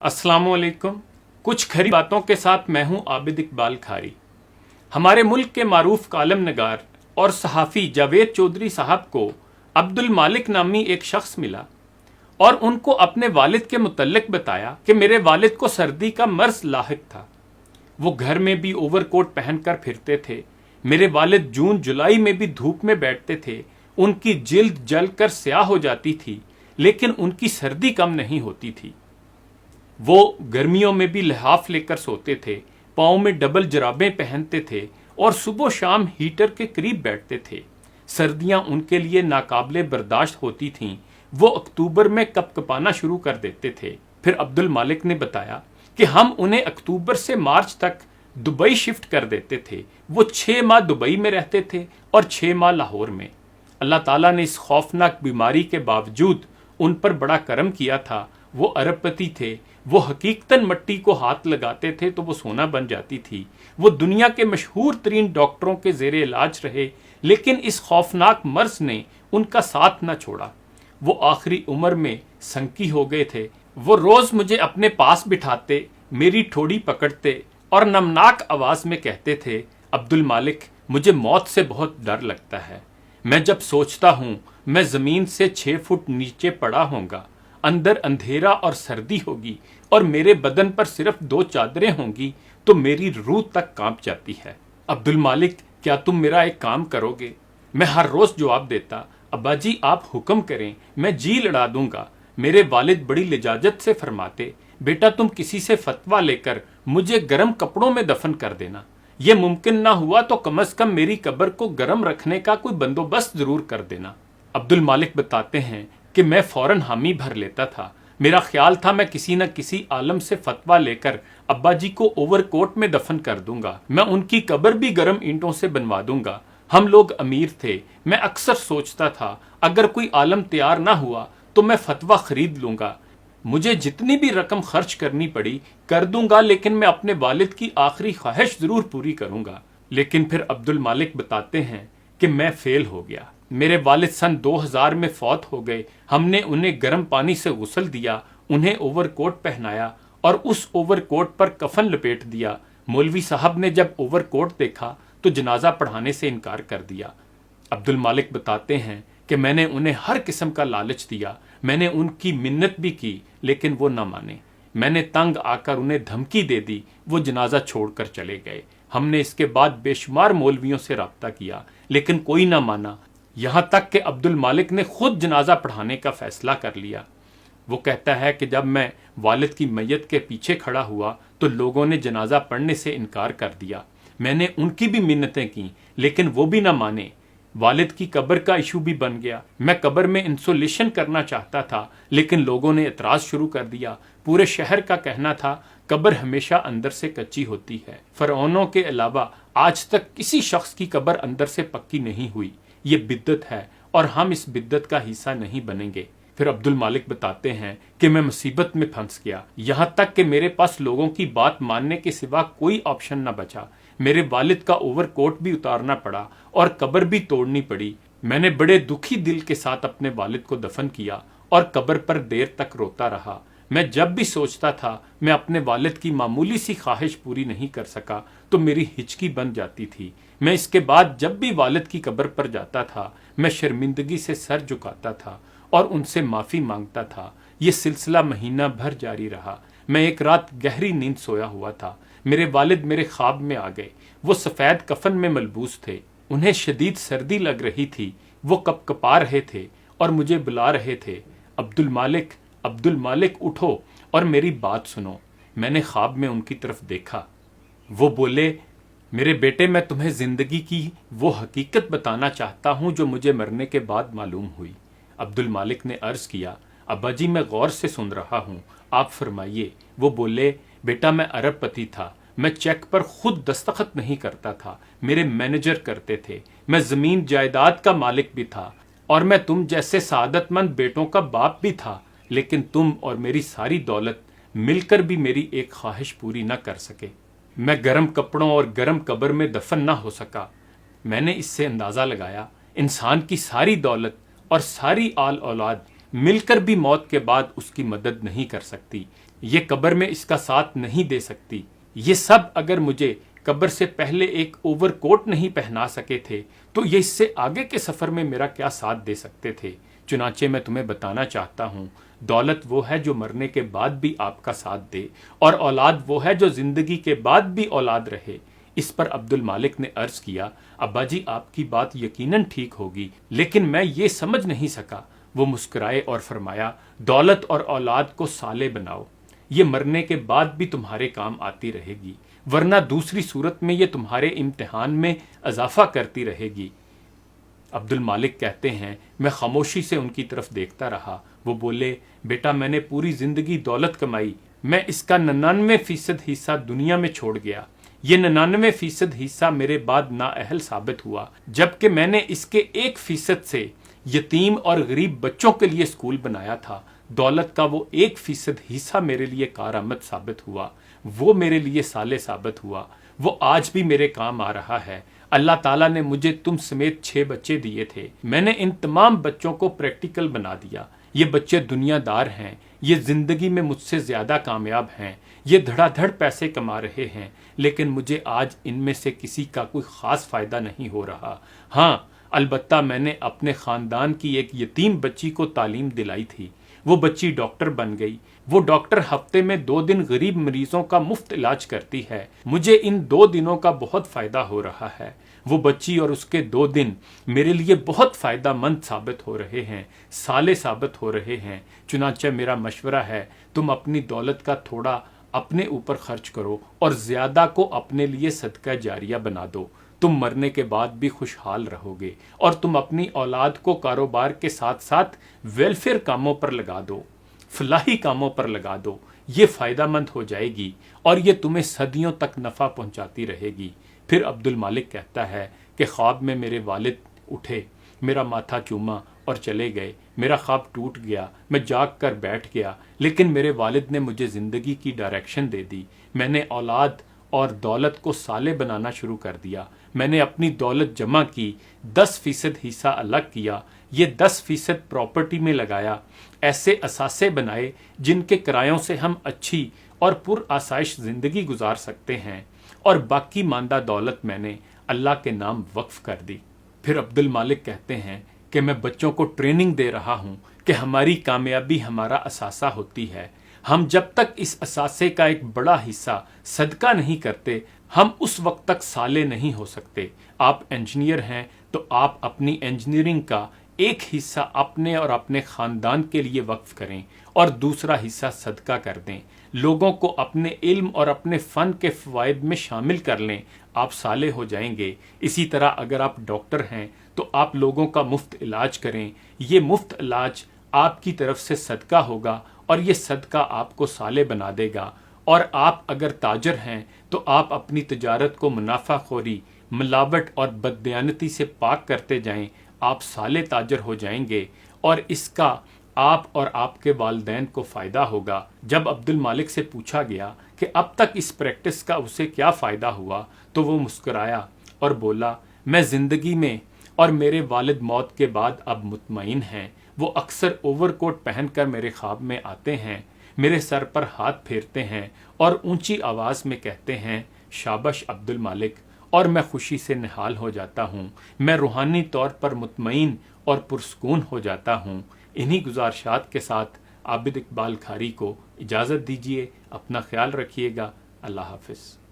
अस्सलामुअलैकुम। कुछ खरी बातों के साथ मैं हूं आबिद इकबाल खारी। हमारे मुल्क के मारूफ कालम नगार और सहाफ़ी जावेद चौधरी साहब को अब्दुल मालिक नामी एक शख्स मिला और उनको अपने वालिद के मुतल्लिक बताया कि मेरे वालिद को सर्दी का मर्ज लाहिक था। वो घर में भी ओवरकोट पहनकर फिरते थे। मेरे वालिद जून जुलाई में भी धूप में बैठते थे। उनकी जिल्द जलकर स्याह हो जाती थी, लेकिन उनकी सर्दी कम नहीं होती थी। वो गर्मियों में भी लिहाफ लेकर सोते थे, पाँव में डबल जराबें पहनते थे और सुबह शाम हीटर के करीब बैठते थे। सर्दियां उनके लिए नाकाबिले बर्दाश्त होती थीं। वो अक्टूबर में कपकपाना शुरू कर देते थे। फिर अब्दुल मालिक ने बताया कि हम उन्हें अक्टूबर से मार्च तक दुबई शिफ्ट कर देते थे। वो 6 माह दुबई में रहते थे और 6 माह लाहौर में। अल्लाह ताला ने इस खौफनाक बीमारी के बावजूद उन पर बड़ा करम किया था। वो अरबपति थे। वो हकीकतन मट्टी को हाथ लगाते थे तो वो सोना बन जाती थी। वो दुनिया के मशहूर तरीन डॉक्टरों के जेरे इलाज रहे, लेकिन इस खौफनाक मर्ज ने उनका साथ न छोड़ा। वो आखिरी उम्र में संकी हो गए थे। वो रोज मुझे अपने पास बिठाते, मेरी ठोड़ी पकड़ते और नमनाक आवाज में कहते थे, अब्दुल मालिक, मुझे मौत से बहुत डर लगता है। मैं जब सोचता हूं मैं जमीन से 6 फुट नीचे पड़ा होऊंगा, अंदर अंधेरा और सर्दी होगी और मेरे बदन पर सिर्फ 2 चादरें होंगी, तो मेरी रूह तक कांप जाती है। अब्दुल मालिक, क्या तुम मेरा एक काम करोगे? मैं हर रोज जवाब देता, अब्बा जी आप हुक्म करें, मैं जी लड़ा दूंगा। मेरे वालिद बड़ी लिजाजत से फरमाते, बेटा तुम किसी से फतवा लेकर मुझे गर्म कपड़ों में दफन कर देना। यह मुमकिन ना हुआ तो कम से कम मेरी कब्र को गर्म रखने का कोई बंदोबस्त जरूर कर देना। अब्दुल मालिक बताते हैं कि मैं फौरन हामी भर लेता था। मेरा ख्याल था मैं किसी न किसी आलम से फतवा लेकर अब्बा जी को ओवरकोट में दफन कर दूंगा। मैं उनकी कब्र भी गर्म ईंटों से बनवा दूंगा। हम लोग अमीर थे। मैं अक्सर सोचता था अगर कोई आलम तैयार ना हुआ तो मैं फतवा खरीद लूंगा। मुझे जितनी भी रकम खर्च करनी पड़ी कर दूंगा, लेकिन मैं अपने वालिद की आखिरी ख्वाहिश जरूर पूरी करूंगा। लेकिन फिर अब्दुल मालिक बताते हैं कि मैं फेल हो गया। मेरे वालिद सन 2000 में फौत हो गए। हमने उन्हें गर्म पानी से गुस्ल दिया, उन्हें ओवरकोट पहनाया और उस ओवरकोट पर कफन लपेट दिया। मौलवी साहब ने जब ओवरकोट देखा तो जनाजा पढ़ाने से इनकार कर दिया। अब्दुल मालिक बताते हैं कि मैंने उन्हें हर किस्म का लालच दिया। मैंने उनकी मिन्नत भी की, लेकिन वो न माने। मैंने तंग आकर उन्हें धमकी दे दी। वो जनाजा छोड़कर चले गए। हमने इसके बाद बेशुमार मौलवियों से रब्ता किया, लेकिन कोई ना माना। यहां तक कि अब्दुल मालिक ने खुद जनाजा पढ़ाने का फैसला कर लिया। वो कहता है कि जब मैं वालिद की मैयत के पीछे खड़ा हुआ तो लोगों ने जनाजा पढ़ने से इनकार कर दिया। मैंने उनकी भी मिन्नतें की, लेकिन वो भी ना माने। वालिद की कब्र का इशू भी बन गया। मैं कब्र में इंसुलेशन करना चाहता था, लेकिन लोगों ने एतराज शुरू कर दिया। पूरे शहर का कहना था कब्र हमेशा अंदर से कच्ची होती है। फरौनों के अलावा आज तक किसी शख्स की कब्र अंदर से पक्की नहीं हुई। ये बिद्दत है और हम इस बिद्दत का हिस्सा नहीं बनेंगे। फिर अब्दुल मालिक बताते हैं कि मैं मुसीबत में फंस गया, यहां तक कि मेरे पास लोगों की बात मानने के सिवा कोई ऑप्शन न बचा। मेरे वालिद का ओवरकोट भी उतारना पड़ा और कब्र भी तोड़नी पड़ी। मैंने बड़े दुखी दिल के साथ अपने वालिद को दफन किया और कब्र पर देर तक रोता रहा। मैं जब भी सोचता था मैं अपने वालिद की मामूली सी ख्वाहिश पूरी नहीं कर सका तो मेरी हिचकी बन जाती थी। मैं इसके बाद जब भी वालिद की कब्र पर जाता था मैं शर्मिंदगी से सर झुकाता था और उनसे माफ़ी मांगता था। ये सिलसिला महीना भर जारी रहा। मैं एक रात गहरी नींद सोया हुआ था। मेरे वालिद मेरे ख्वाब में आ गए। वो सफ़ेद कफन में मलबूस थे। उन्हें शदीद सर्दी लग रही थी। वो कपकपा रहे थे और मुझे बुला रहे थे, अब्दुल मालिक, अब्दुल मालिक उठो और मेरी बात सुनो। मैंने ख्वाब में उनकी तरफ देखा। वो बोले, मेरे बेटे, मैं तुम्हें जिंदगी की वो हकीकत बताना चाहता हूं जो मुझे मरने के बाद मालूम हुई। अब्दुल मालिक ने अर्ज किया, अब्बा जी मैं गौर से सुन रहा हूं, आप फरमाइए। वो बोले, बेटा मैं अरबपति था। मैं चेक पर खुद दस्तखत नहीं करता था, मेरे मैनेजर करते थे। मैं जमीन जायदाद का मालिक भी था और मैं तुम जैसे सादतमंद बेटों का बाप भी था, लेकिन तुम और मेरी सारी दौलत मिलकर भी मेरी एक ख्वाहिश पूरी न कर सके। मैं गर्म कपड़ों और गर्म कब्र में दफन ना हो सका। मैंने इससे अंदाजा लगाया इंसान की सारी दौलत और सारी आल औलाद मिलकर भी मौत के बाद उसकी मदद नहीं कर सकती। ये कब्र में इसका साथ नहीं दे सकती। ये सब अगर मुझे कब्र से पहले एक ओवरकोट नहीं पहना सके थे तो ये इससे आगे के सफर में मेरा क्या साथ दे सकते थे। चुनाचे मैं तुम्हें बताना चाहता हूँ, दौलत वो है जो मरने के बाद भी आपका साथ दे, और औलाद वो है जो जिंदगी के बाद भी औलाद रहे। इस पर अब्दुल मालिक ने अर्ज किया, अब्बा जी आपकी बात यकीनन ठीक होगी, लेकिन मैं ये समझ नहीं सका। वो मुस्कुराए और फरमाया, दौलत और औलाद को साले बनाओ, ये मरने के बाद भी तुम्हारे काम आती रहेगी, वरना दूसरी सूरत में ये तुम्हारे इम्तिहान में इजाफा करती रहेगी। अब्दुल मालिक कहते हैं, मैं खामोशी से उनकी तरफ देखता रहा। वो बोले, बेटा मैंने पूरी जिंदगी दौलत कमाई, मैं इसका 99% हिस्सा दुनिया में छोड़ गया। ये 99% हिस्सा मेरे बाद नाअहल साबित हुआ, जबकि मैंने इसके 1% से यतीम और गरीब बच्चों के लिए स्कूल बनाया था। दौलत का वो 1% हिस्सा मेरे लिए कारआमद साबित हुआ, वो मेरे लिए साले साबित हुआ, वो आज भी मेरे काम आ रहा है। अल्लाह ताला ने मुझे तुम समेत 6 बच्चे दिए थे, मैंने इन तमाम बच्चों को प्रैक्टिकल बना दिया। ये बच्चे दुनियादार हैं, ये जिंदगी में मुझसे ज्यादा कामयाब हैं, ये धड़ाधड़ पैसे कमा रहे हैं, लेकिन मुझे आज इनमें से किसी का कोई खास फायदा नहीं हो रहा। हाँ, अलबत्ता मैंने अपने खानदान की एक यतीम बच्ची को तालीम दिलाई थी, वो बच्ची डॉक्टर बन गई। वो डॉक्टर हफ्ते में 2 दिन गरीब मरीजों का मुफ्त इलाज करती है, मुझे इन 2 दिनों का बहुत फायदा हो रहा है। वो बच्ची और उसके 2 दिन मेरे लिए बहुत फायदा मंद साबित हो रहे हैं, साले साबित हो रहे हैं। चुनांचे मेरा मशवरा है, तुम अपनी दौलत का थोड़ा अपने ऊपर खर्च करो और ज्यादा को अपने लिए सदका जारिया बना दो। तुम मरने के बाद भी खुशहाल रहोगे, और तुम अपनी औलाद को कारोबार के साथ साथ वेलफेयर कामों पर लगा दो, फलाही कामों पर लगा दो। ये फायदामंद हो जाएगी और ये तुम्हें सदियों तक नफा पहुंचाती रहेगी। फिर अब्दुल मालिक कहता है कि ख्वाब में मेरे वालिद उठे, मेरा माथा चूमा और चले गए। मेरा ख्वाब टूट गया, मैं जाग कर बैठ गया, लेकिन मेरे वालिद ने मुझे जिंदगी की डायरेक्शन दे दी। मैंने औलाद और दौलत को साले बनाना शुरू कर दिया। मैंने अपनी दौलत जमा की, 10% हिस्सा अलग किया, ये 10% प्रॉपर्टी में लगाया, ऐसे असासे बनाए जिनके किरायों से हम अच्छी और पुरआसाइश जिंदगी गुजार सकते हैं, और बाकी मांदा दौलत मैंने अल्लाह के नाम वक्फ कर दी। फिर अब्दुल मालिक कहते हैं कि मैं बच्चों को ट्रेनिंग दे रहा हूँ कि हमारी कामयाबी हमारा असासा होती है। हम जब तक इस असासे का एक बड़ा हिस्सा सदका नहीं करते, हम उस वक्त तक साले नहीं हो सकते। आप इंजीनियर हैं तो आप अपनी इंजीनियरिंग का एक हिस्सा अपने और अपने खानदान के लिए वक्फ करें और दूसरा हिस्सा सदका कर दें। लोगों को अपने इल्म और अपने फ़न के फ़वाइद में शामिल कर लें, आप साले हो जाएंगे। इसी तरह अगर आप डॉक्टर हैं तो आप लोगों का मुफ्त इलाज करें, ये मुफ्त इलाज आपकी तरफ से सदका होगा और ये सदका आपको साले बना देगा। और आप अगर ताजर हैं तो आप अपनी तजारत को मुनाफाखोरी, मिलावट और बददयानती से पाक करते जाएं, आप साले ताजर हो जाएंगे और इसका आप और आपके वालिदैन को फ़ायदा होगा। जब अब्दुल मालिक से पूछा गया कि अब तक इस प्रैक्टिस का उसे क्या फ़ायदा हुआ, तो वो मुस्कुराया और बोला, मैं ज़िंदगी में और मेरे वालिद मौत के बाद अब मुतमईन हैं। वो अक्सर ओवरकोट पहनकर मेरे ख्वाब में आते हैं, मेरे सर पर हाथ फेरते हैं और ऊंची आवाज़ में कहते हैं, शाबाश अब्दुल मालिक, और मैं खुशी से निहाल हो जाता हूँ। मैं रूहानी तौर पर मुतमईन और पुरसकून हो जाता हूँ। इन्हीं गुजारिशात के साथ आबिद इकबाल खारी को इजाज़त दीजिए। अपना ख्याल रखिएगा। अल्लाह हाफ़िज़।